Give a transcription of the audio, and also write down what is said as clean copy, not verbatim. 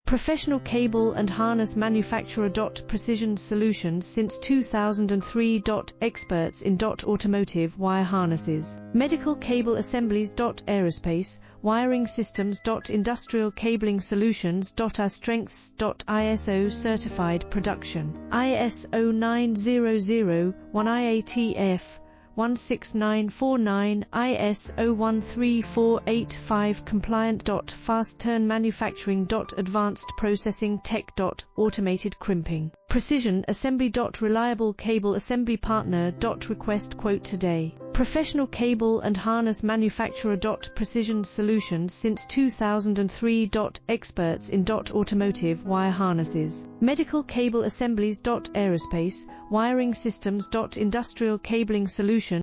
Professional cable and harness manufacturer. Precision solutions since 2003. Experts in automotive wire harnesses, medical cable assemblies. Aerospace wiring systems. Industrial cabling solutions. Our strengths. ISO certified production, ISO 9001 IATF 16949, ISO 13485 compliant. Fast turn manufacturing. Advanced processing tech. Automated crimping, precision assembly. Reliable cable assembly partner. Request quote today. Professional cable and harness manufacturer. Precision solutions since 2003. Experts in automotive wire harnesses, medical cable assemblies. Aerospace wiring systems. Industrial cabling solutions.